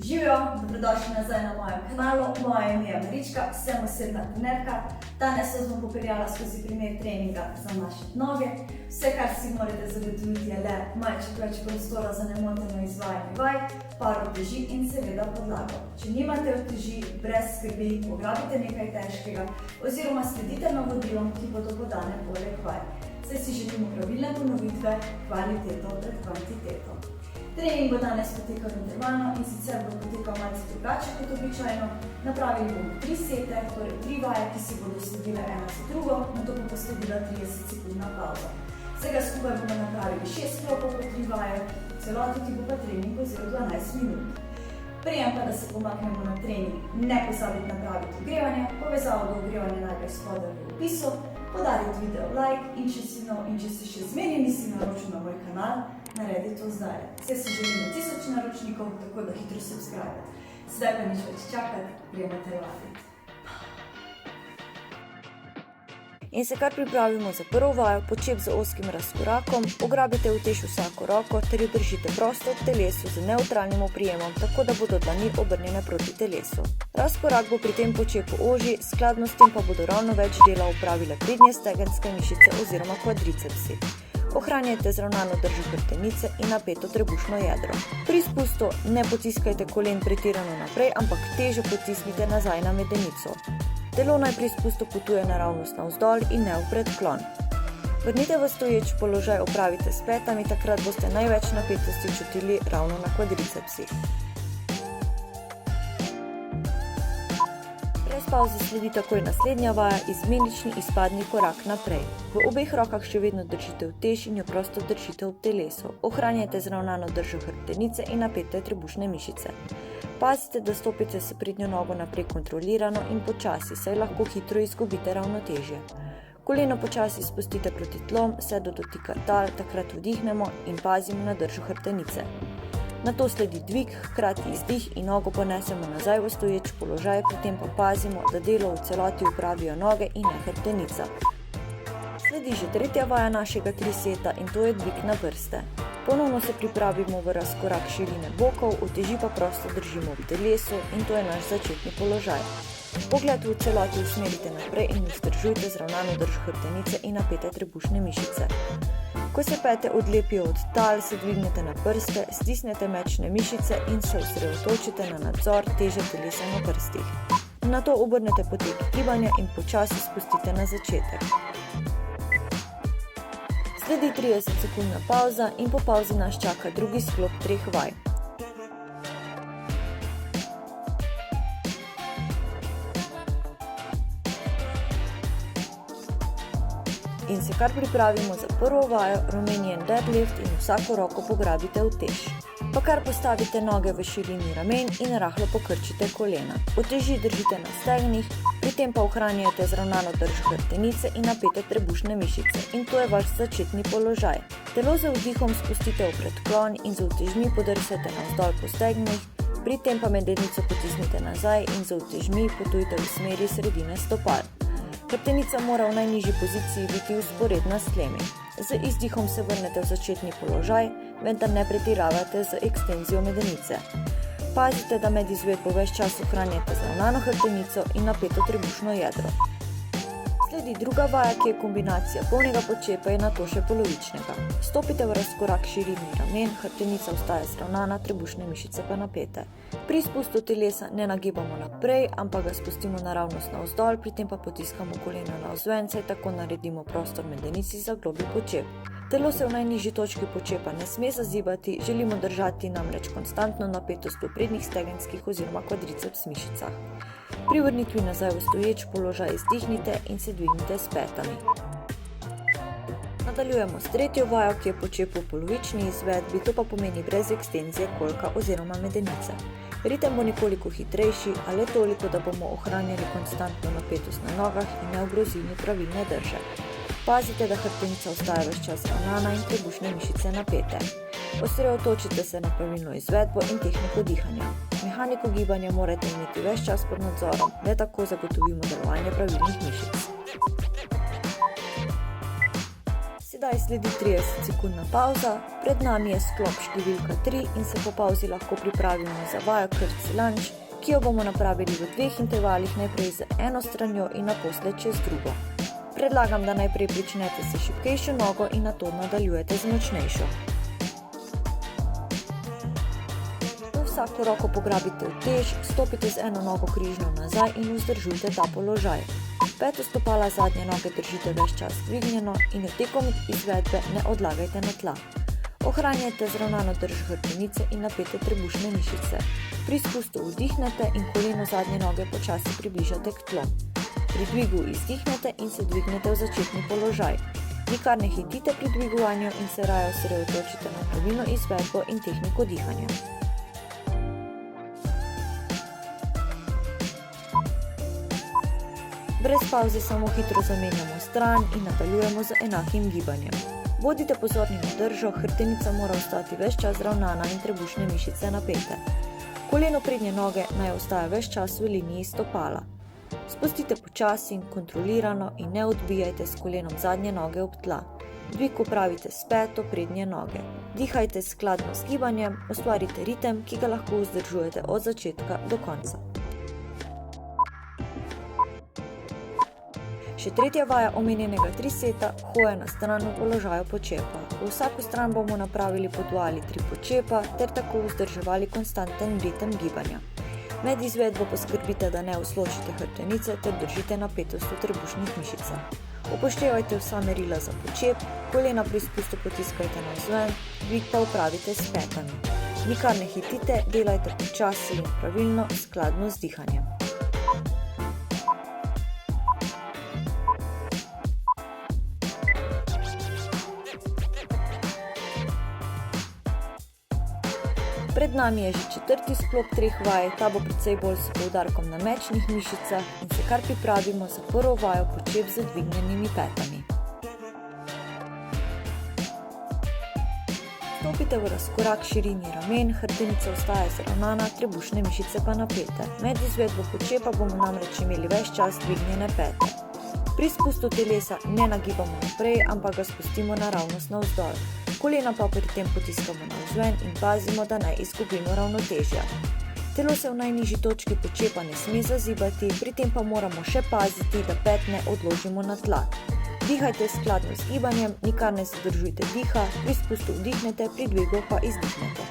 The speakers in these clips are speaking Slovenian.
Živijo, dobrodošli nazaj na mojem kanalu. Moje ime je Marička, sem osebna trenerka. Danes vas bom popeljala skozi primer treninga za naše noge. Vse, kar si morate zagotoviti, je le malček več prostora za nemoteno izvajanje vaj, par uteži in seveda podlago. Če nimate uteži, brez skrbi, pograbite nekaj težkega oziroma sledite navodilom, ki bodo podane poleg vaj. Saj si želimo pravilne ponovitve, kvaliteto pred kvantiteto. Trening bo danes potekal intervalno in sicer bo potekal malce drugače kot običajno. Napravili bomo 3 sete, torej 3 vaje, ki si bodo sledile ena za drugo, nato bo posledila 30-sekundna pauza. Vsega skupaj bomo napravili 6 sklopov po 3 vaje, celoti ti bo pa trening vzel 12 minut. Prijem pa, da se pomaknemo na trening, ne pozabiti napraviti ogrevanje, povezavo do ogrevanja najprej spodaj v opisu, podariti video like in če si še zmeraj nisi naročil na moj kanal, naredi to zdaj. Vse si želimo 1000 naročnikov, tako da hitro subscribe. Zdaj pa nič več čakati, gremo telovaditi. In se kar pripravimo za prvo vajo, počep z ozkim razkorakom, ograbite utež vsako roko ter jo držite prosto ob telesu z nevtralnim oprijemom, tako da bodo dlani obrnjene proti telesu. Razkorak bo pri tem počepu ožji, skladno s tem pa bodo ravno več dela opravile prednje stegenske mišice oziroma kvadricepsi. Ohranjajte zravnano držo hrbtenice in napeto trebušno jedro. Pri spustu ne potiskajte kolen pretirano naprej, ampak težo potisnite nazaj na medenico. Telo naj pri spustu potuje naravnost navzdol in ne v predklon. Vrnite v stoječ položaj, opravite s petami, takrat boste največ napetosti čutili ravno na kvadricepsih. Brez pavze sledi takoj naslednja vaja, izmenični izpadni korak naprej. V obeh rokah še vedno držite utež in jo prosto držite ob telesu. Ohranjajte zravnano držo hrbtenice in napete trebušne mišice. Pazite, da stopite s prednjo nogo naprej kontrolirano in počasi, saj lahko hitro izgubite ravnotežje. Koleno počasi spustite proti tlom, vse do dotika tal, takrat vdihnemo in pazimo na držo hrbtenice. Nato sledi dvig, hkrati izdih in nogo ponesemo nazaj v stoječ položaj, pri tem pa pazimo, da delo v celoti opravijo noge in ne hrbtenica. Sledi že tretja vaja našega 3 seta in to je dvig na prste. Ponovno se pripravimo v razkorak širine bokov, uteži pa prosto držimo ob telesu in to je naš začetni položaj. Pogled v celoti usmerite naprej in vzdržujte zravnano držo hrbtenice in napete trebušne mišice. Ko se pete odlepijo od tal, se dvignete na prste, stisnete mečne mišice in se osredotočite na nadzor teže telesa na prstih. Nato obrnete potek gibanja in počasi spustite na začetek. Sledi 30-sekundna pauza in po pauzi nas čaka drugi sklop 3 vaj. In se kar pripravimo za prvo vajo, rumenjen deadlift in vsako roko pograbite utež. Pa kar postavite noge v širini ramen in rahlo pokrčite kolena. Uteži držite na stegnih, pri tem pa ohranjajte zravnano držo hrbtenice in napete trebušne mišice. In to je vaš začetni položaj. Telo z vdihom spustite v predklon in z utežmi podrsete navzdol po stegnih, pri tem pa medenico potisnite nazaj in z utežmi potujte v smeri sredine stopal. Hrbtenica mora v najnižji poziciji biti vzporedna s tlemi. Z izdihom se vrnete v začetni položaj, vendar ne pretiravate z ekstenzijo medenice. Pazite, da med izvedbo ves čas ohranjate zravnano hrbtenico in napeto trebušno jedro. Sledi druga vaja, ki je kombinacija polnega počepa in nato še polovičnega. Stopite v razkorak širini ramen, hrbtenica ostaja zravnana, trebušne mišice pa napete. Pri spustu telesa ne nagibamo naprej, ampak ga spustimo naravnost navzdol, pri tem pa potiskamo kolena navzven, saj tako naredimo prostor medenici za globlji počep. Telo se v najnižji točki počepa ne sme zazibati, želimo držati namreč konstantno napetost v prednjih stegenskih oziroma kvadriceps mišicah. Pri vrnitvi nazaj v stoječ položaj izdihnite in se dvignite s petami. Nadaljujemo s tretjo vajo, ki je počep v polovični izvedbi, to pa pomeni brez ekstenzije kolka oziroma medenice. Ritem bo nekoliko hitrejši, a le toliko, da bomo ohranjali konstantno napetost na nogah in ne ogrozili pravilne drže. Pazite, da hrbtenica ostaja ves čas ravnana in trebušne mišice napete. Osredotočite se na pravilno izvedbo in tehniko dihanja. Mehaniko gibanja morate imeti ves čas pod nadzorom, le tako zagotovimo delovanje pravilnih mišic. Sedaj sledi 30-sekundna pavza, pred nami je sklop številka 3 in se po pavzi lahko pripravimo za vajo Curtsy Lunge, ki jo bomo napravili v 2 intervalih, najprej z eno stranjo in naposled čez drugo. Predlagam, da najprej pričnete s šibkejšo nogo in nato nadaljujete z močnejšo. Vsako roko pograbite utež, stopite z eno nogo križno nazaj in vzdržujte ta položaj. Peto stopala zadnje noge držite ves čas dvignjeno in jo tekom izvedbe ne odlagajte na tla. Ohranjajte zravnano drž hrbtenice in napete trebušne mišice. Pri spustu vdihnete in koleno zadnje noge počasi približate k tlom. Pri dvigu izdihnete in se dvignete v začetni položaj. Nikar ne hitite pri dvigovanju in se raje osredotočite na pravilno izvedbo in tehniko dihanja. Brez pavze samo hitro zamenjamo stran in nadaljujemo z enakim gibanjem. Bodite pozorni na držo, hrbtenica mora ostati ves čas zravnana in trebušne mišice napete. Koleno prednje noge naj ostaja ves čas v liniji stopala. Spustite počasi in kontrolirano in ne odbijajte s kolenom zadnje noge ob tla. Dvig opravite s peto prednje noge. Dihajte skladno s gibanjem, ustvarite ritem, ki ga lahko vzdržujete od začetka do konca. Še tretja vaja omenjenega triseta, hoja na stran v položaju počepa. V vsako stran bomo napravili po 2 ali 3 počepa ter tako vzdrževali konstanten ritem gibanja. Med izvedbo poskrbite, da ne usločite hrbtenice ter držite napetost v trebušnih mišicah. Upoštevajte vsa merila za počep, kolena pri spustu potiskajte navzven, dvig pa opravite s petami. Nikar ne hitite, delajte počasi in pravilno, skladno z dihanjem. Pred nami je že četrti sklop 3 vaj, ta bo precej bolj s poudarkom na mečnih mišicah in se kar pripravimo za prvo vajo počep z dvignjenimi petami. Stopite v razkorak širini ramen, hrbtenica ostaja zravnana, trebušne mišice pa napete. Med izvedbo počepa bomo namreč imeli ves čas dvignjene pete. Pri spustu telesa ne nagibamo naprej, ampak ga spustimo naravnost navzdol. Kolena pa pri tem potiskamo navzven in pazimo, da ne izgubimo ravnotežja. Telo se v najnižji točki počepa ne sme zazibati, pri tem pa moramo še paziti, da pet ne odložimo na tla. Dihajte skladno z gibanjem, nikar ne zadržujte diha, pri spustu vdihnete, pri dvigu pa izdihnete.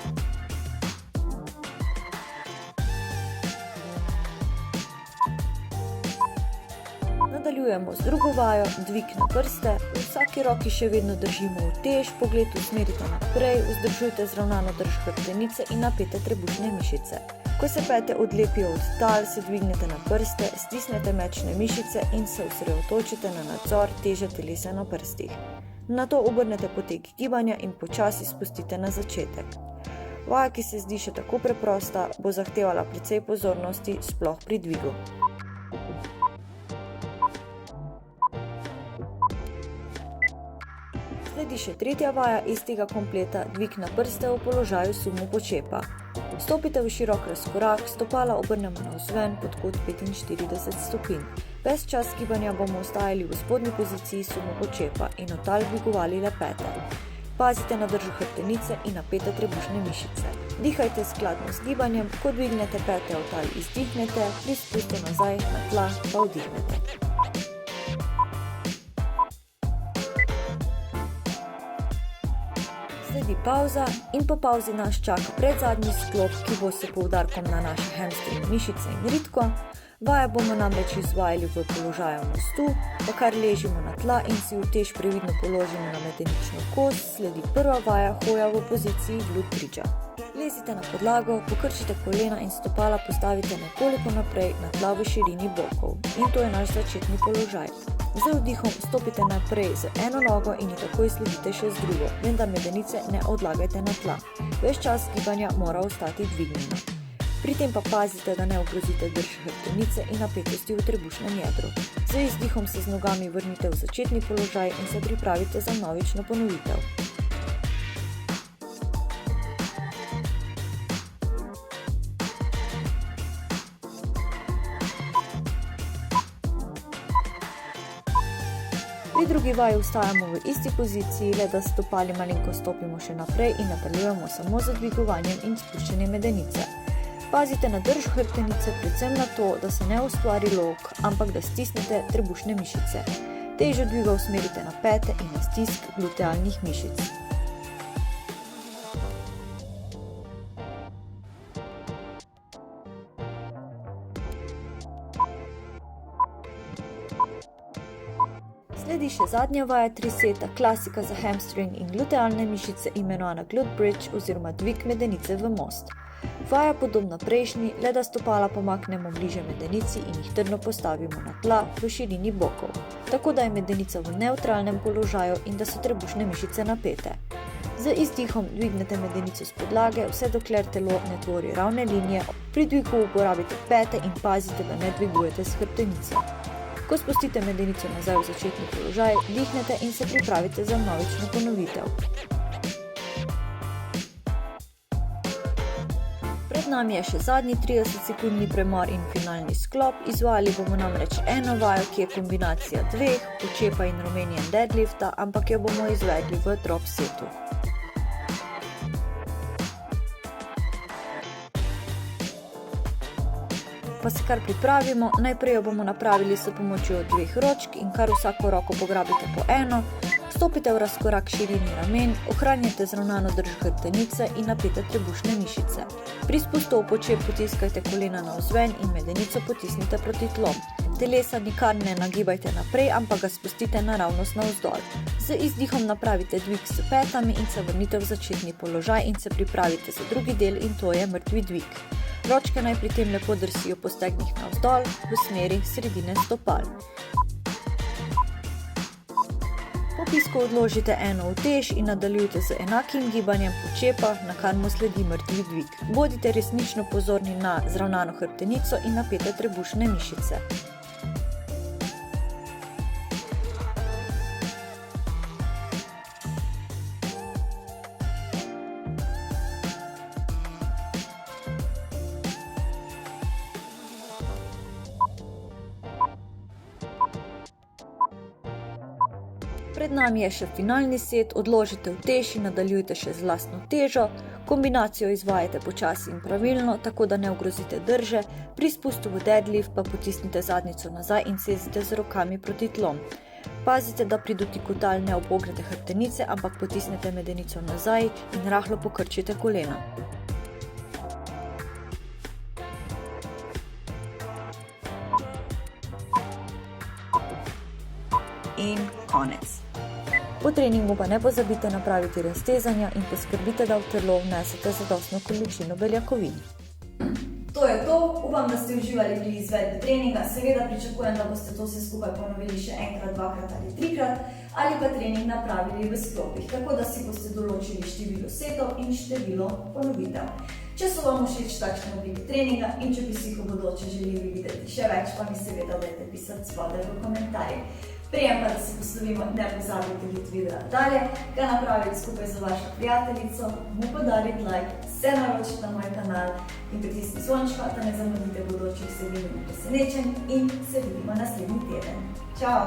Nadaljujemo z drugo vajo, dvig na prste, v vsaki roki še vedno držimo utež, pogled usmerite naprej, vzdržujte zravnano drž hrbtenice in napete trebušne mišice. Ko se pete odlepijo od tal, se dvignete na prste, stisnete mečne mišice in se osredotočite na nadzor teže telesa na prstih. Nato obrnete potek gibanja in počasi spustite na začetek. Vaja, ki se zdi še tako preprosta, bo zahtevala precej pozornosti, sploh pri dvigu. Sledi še tretja vaja iz tega kompleta, dvig na prste v položaju sumo počepa. Stopite v širok razkorak, stopala obrnemo navzven pod kot 45 stopinj. Ves čas gibanja bomo ostajali v spodnji poziciji sumo počepa in od tal dvigovali le pete. Pazite na držo hrbtenice in napete trebušne mišice. Dihajte skladno z gibanjem, ko dvignete pete od tal izdihnete, pri spustu nazaj na tla pa vdihnete. Sledi pauza in po pauzi nas čaka predzadnji sklop, ki bo s poudarkom na naše hamstring mišice in ritko. Vaje bomo namreč izvajali v položaju mostu, pa kar ležimo na tla in si utež previdno položimo na medenično kost, sledi prva vaja hoja v poziciji glute bridgea. Lezite na podlago, pokrčite kolena in stopala postavite nekoliko naprej na tla v širini bokov. In to je naš začetni položaj. Z vdihom stopite naprej z eno nogo in jo takoj sledite še z drugo, vendar medenice ne odlagajte na tla. Ves čas gibanja mora ostati dvignjena. Pri tem pa pazite, da ne ogrozite drž hrbtenice in napetosti v trebušnem jedru. Z izdihom se z nogami vrnite v začetni položaj in se pripravite za vnovično ponovitev. Pri Pri drugi vaji ostajamo v isti poziciji, le da stopali malenko stopimo še naprej in nadaljujemo samo z dvigovanjem in spuščanjem medenice. Pazite na drž hrbtenice, predvsem na to, da se ne ustvari lok, ampak da stisnete trebušne mišice. Težo dviga usmerite na pete in na stisk glutealnih mišic. Sledi še zadnja vaja 3 seta, klasika za hamstring in glutealne mišice, imenovana glute bridge oziroma dvig medenice v most. Vaja podobna prejšnji, le da stopala pomaknemo bliže medenici in jih trdno postavimo na tla v širini bokov, tako da je medenica v nevtralnem položaju in da so trebušne mišice napete. Z izdihom dvignete medenico s podlage, vse dokler telo ne tvori ravne linije. Pri dvigu uporabite pete in pazite, da ne dvigujete s hrbtenice. Ko spustite medenico nazaj v začetni položaj, dihnete in se pripravite za vnovično ponovitev. Pred nami je še zadnji 30-sekundni premor in finalni sklop. Izvajali bomo namreč eno vajo, ki je kombinacija dveh, počepa in Romanian deadlifta, ampak jo bomo izvedli v drop setu. Pa se kar pripravimo, najprej jo bomo napravili s pomočjo dveh ročk in kar vsako roko pograbite po eno, stopite v razkorak širini ramen, ohranjate zravnano drž hrbtenice in napete trebušne mišice. Pri spustu v počep potiskajte kolena navzven in medenico potisnite proti tlom. Telesa nikar ne nagibajte naprej, ampak ga spustite naravnost navzdol. Z izdihom napravite dvig s petami in se vrnite v začetni položaj in se pripravite za drugi del in to je mrtvi dvig. Ročke naj pri tem lepo drsijo po stegnih navzdol v smeri sredine stopal. Po pisku odložite eno utež in nadaljujte z enakim gibanjem počepa, na kar mu sledi mrtvi dvig. Bodite resnično pozorni na zravnano hrbtenico in napete trebušne mišice. Pred nami je še finalni set, odložite utež in nadaljujte še z lastno težo. Kombinacijo izvajate počasi in pravilno, tako da ne ogrozite drže. Pri spustu v deadlift pa potisnite zadnjico nazaj in sezite z rokami proti tlom. Pazite, da pri dotiku tal ne upognete hrbtenice, ampak potisnete medenico nazaj in rahlo pokrčite kolena. In konec. Po treningu pa ne pozabite napraviti raztezanja in poskrbite, da v telo vnesete zadostno količino beljakovin. To je to, upam, da ste uživali pri izvedbi treninga, seveda pričakujem, da boste to vse skupaj ponovili še enkrat, dvakrat ali trikrat, ali pa trening napravili v sklopih, tako da si boste določili število setov in število ponovitev. Če so vam všeč takšne oblike treninga in če bi si jih v bodoče želeli videti še več, pa mi seveda dajte pisati spodaj v komentarjih. Prijem pa, da se poslovimo, ne pozabite videti videa dalje, ga napraviti skupaj z vašo prijateljico, mu podariti like, se naročiti na moj kanal in pritisniti zvončka, da ne zamudite bodočih vsebin in presenečenj in se vidimo naslednji teden. Čau!